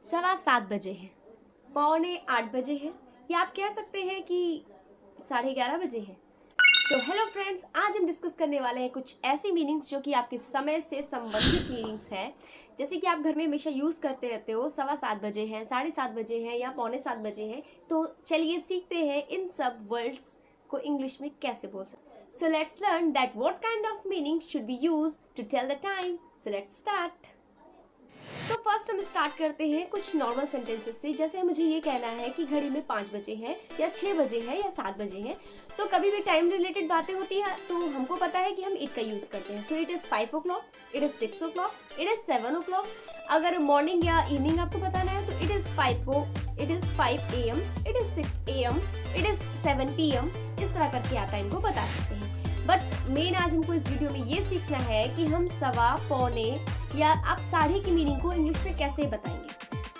7:15 बजे हैं, 7:45 बजे है, या आप कह सकते हैं कि 11:30 बजे है। सो हेलो फ्रेंड्स, आज हम डिस्कस करने वाले हैं कुछ ऐसी मीनिंग्स जो कि आपके समय से संबंधित मीनिंग्स हैं। जैसे कि आप घर में हमेशा यूज़ करते रहते हो, 7:15 बजे हैं, 7:30 बजे हैं या 7:45 बजे हैं। तो चलिए सीखते हैं इन सब वर्ड्स को इंग्लिश में कैसे बोल सकते हैं। So let's learn that what kind of meaning should be used to tell the time. So let's start. So first हम स्टार्ट करते हैं कुछ नॉर्मल सेंटेंसेस से। जैसे मुझे ये कहना है कि घड़ी में 5 बजे है या 6 बजे है या 7 बजे है, तो कभी भी टाइम रिलेटेड बातें होती है तो हमको पता है कि हम इट का यूज करते हैं। So it is 5 o'clock, it is 6 o'clock, it is 7 o'clock। अगर मॉर्निंग या इवनिंग आपको बताना है तो it is 5 AM, it is 6 AM, it is 7 PM। इस तरह करके आप टाइम को बता सकते हैं। बट मेन आज हमको इस वीडियो में ये सीखना है कि हम सवा, पौने या आप साढ़े की मीनिंग को इंग्लिश में कैसे बताएंगे।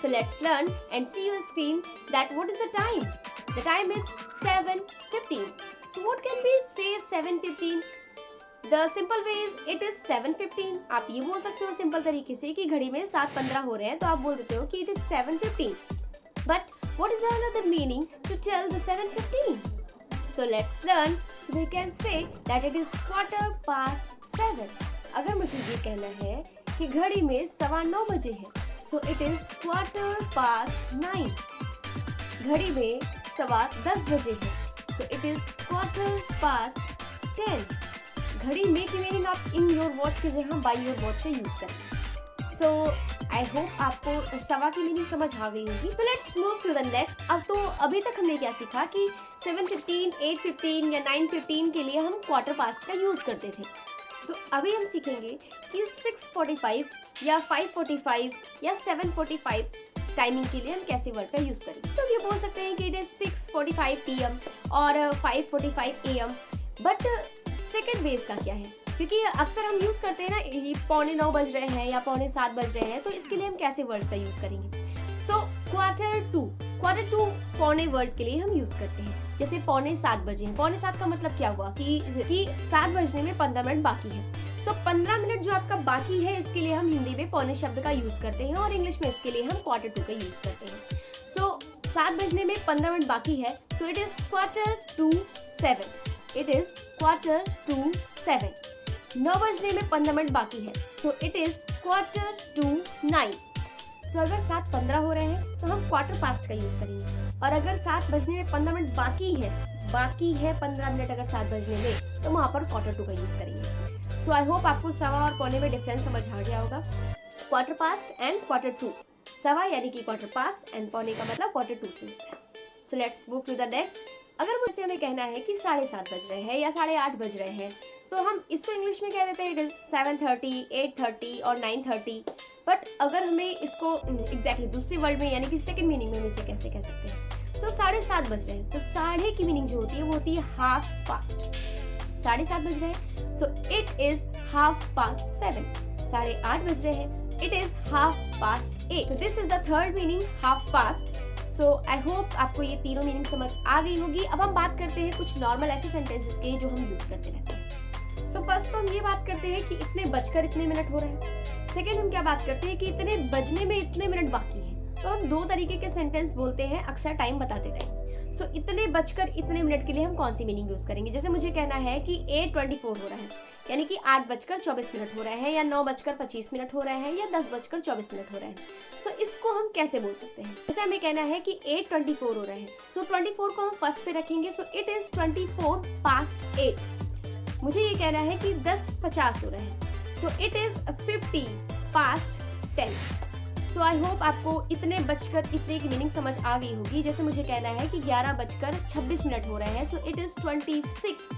सो let's learn and see your screen that what is the time. The time is 7:15. So what can be से 7:15? The simple way is it is 7:15. आप ये बोल सकते हो सिंपल तरीके से कि घड़ी में 7:15 हो रहे हैं, तो आप बोल देते हो कि it is 7:15. But what is another meaning to tell the 7:15? So let's learn. So we can say that it is 7:15. अगर मुझे ये कहना है कि घड़ी में 9:15 बजे है, so it is 9:15. घड़ी में 10:15 बजे है, so it is 10:15. घड़ी में की मीनिंग आप इन योर वॉच की जगह बाय योर वॉच से यूज करें। सो आई होप आपको सवा की मीनिंग समझ आ गई होगी। तो let's move to the next. अब तो अभी तक हमने क्या सीखा कि 7:15, 8:15 या 9:15 के लिए हम क्वार्टर पास्ट का यूज करते थे। सो अभी हम सीखेंगे कि 6:45 या 5:45 या 7:45 टाइमिंग के लिए हम कैसे वर्ड का यूज करेंगे। तो ये बोल सकते हैं कि इट इज 6:45 PM और 5:45 AM। बट सेकेंड बेस का क्या है, क्योंकि अक्सर हम यूज करते हैं ना, 9:15 बज रहे हैं या 7:45 बज रहे हैं, तो इसके लिए हम कैसे वर्ड्स का यूज करेंगे। सो क्वार्टर टू पौने वर्ड के लिए हम यूज करते हैं। जैसे 6:45 बजे हैं, 6:45 का मतलब क्या हुआ कि 7 बजने में 15 मिनट बाकी है। सो 15 मिनट जो आपका बाकी है, इसके लिए हम हिंदी में पौने शब्द का यूज करते हैं और इंग्लिश में इसके लिए हम क्वार्टर टू का यूज करते हैं। सो 7 बजने में 15 मिनट बाकी है, so it is 7:15. It is 7:15. 9 बजने में 15 मिनट बाकी है, सो इट इज 9:15. सो अगर 7:15 हो रहे हैं तो हम क्वार्टर पास्ट का यूज करेंगे, और अगर 7 बजने में 15 मिनट बाकी है 15 मिनट अगर 7 बजने में, तो वहाँ पर क्वार्टर टू का यूज करेंगे। सो आई होप आपको सवा और पौने में डिफरेंस समझ आ गया होगा। Quarter past and quarter to. सवा यानी कि क्वार्टर पास्ट एंड पौने का मतलब क्वार्टर टू से। So let's move to the next. अगर मुझसे हमें कहना है कि 7:30 बज रहे हैं या 8:30 बज रहे हैं, तो हम इसको इंग्लिश में कह देते हैं इट इज 7:30, 8:30 और 9:30। बट अगर हमें इसको एग्जैक्टली दूसरी वर्ड में यानी कि सेकंड मीनिंग में हम इसे कैसे कह सकते हैं। सो 7:30 बज रहे हैं, तो साढ़े की मीनिंग जो होती है वो होती है हाफ पास्ट। 7:30 बज रहे हैं, सो इट इज 7:30. 8:30 बज रहे हैं, it is 8:30. So this is the third meaning, half past. So I hope आपको ये तीनों मीनिंग समझ आ गई होगी। अब हम बात करते हैं कुछ नॉर्मल ऐसे सेंटेंसेस के जो हम यूज करते रहते हैं। सो फर्स्ट तो हम ये बात करते हैं कि इतने बजकर इतने मिनट हो रहे हैं। सेकंड हम क्या बात करते हैं कि इतने बजने में इतने मिनट बाकी है। तो हम दो तरीके के सेंटेंस बोलते हैं अक्सर टाइम बताते टाइम। सो इतने बजकर इतने मिनट के लिए हम कौन सी मीनिंग यूज करेंगे। जैसे मुझे कहना है कि 8:24 हो रहा है, यानी कि 8:24 हो रहे हैं, या 9:25 हो रहे हैं, या 10:24 हो रहे हैं। सो इसको हम कैसे बोल सकते हैं। जैसे हमें कहना है कि 8:24 हो रहे हैं, सो 24 को हम फर्स्ट पे रखेंगे, सो इट इज 8:24. मुझे ये कहना है कि 10:50 हो रहे हैं, so it is 10:50. So I hope आपको इतने बजकर इतने की मीनिंग समझ आ गई होगी। जैसे मुझे कहना है कि 11:26 हो रहे हैं, so it is 11:26.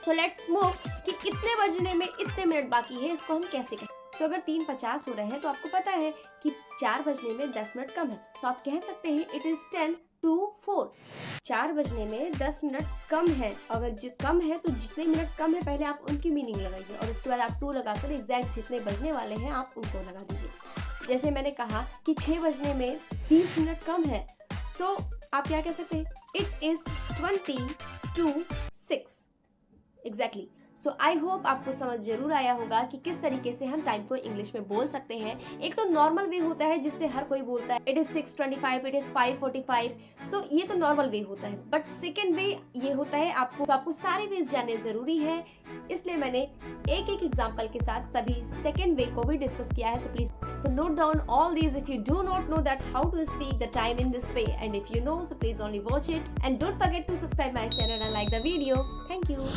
So let's move कि इतने बजने में इतने मिनट बाकी है, इसको हम कैसे कहें। सो अगर 3:50 हो रहे हैं, तो आपको पता है कि 4 बजने में 10 मिनट कम है, सो आप कह सकते हैं इट इज 10:04. 4 बजने में 10 मिनट कम है। अगर कम है तो जितने मिनट कम है पहले आप उनकी मीनिंग लगाइए, और उसके बाद आप 2 लगाकर एग्जैक्ट जितने बजने वाले हैं आप उनको लगा दीजिए। जैसे मैंने कहा कि 6 बजने में 20 मिनट कम है, सो आप क्या कह सकते हैं, it is 20:06. Exactly. So I hope आपको समझ जरूर आया होगा कि किस तरीके से हम टाइम को इंग्लिश में बोल सकते हैं। एक तो नॉर्मल वे होता है जिससे हर कोई बोलता है, इट इज 6:25, इट इज 5:45। सो ये तो नॉर्मल वे होता है, बट सेकेंड वे ये होता है आपको सारे वेज जानने जरूरी है, इसलिए मैंने एक एक एग्जाम्पल के साथ सभी सेकेंड वे को भी डिस्कस किया है। So please note down all these if you do not know that how to speak the time in this way, and if you know, so please only watch it and don't forget to subscribe my channel and like the video. Thank you.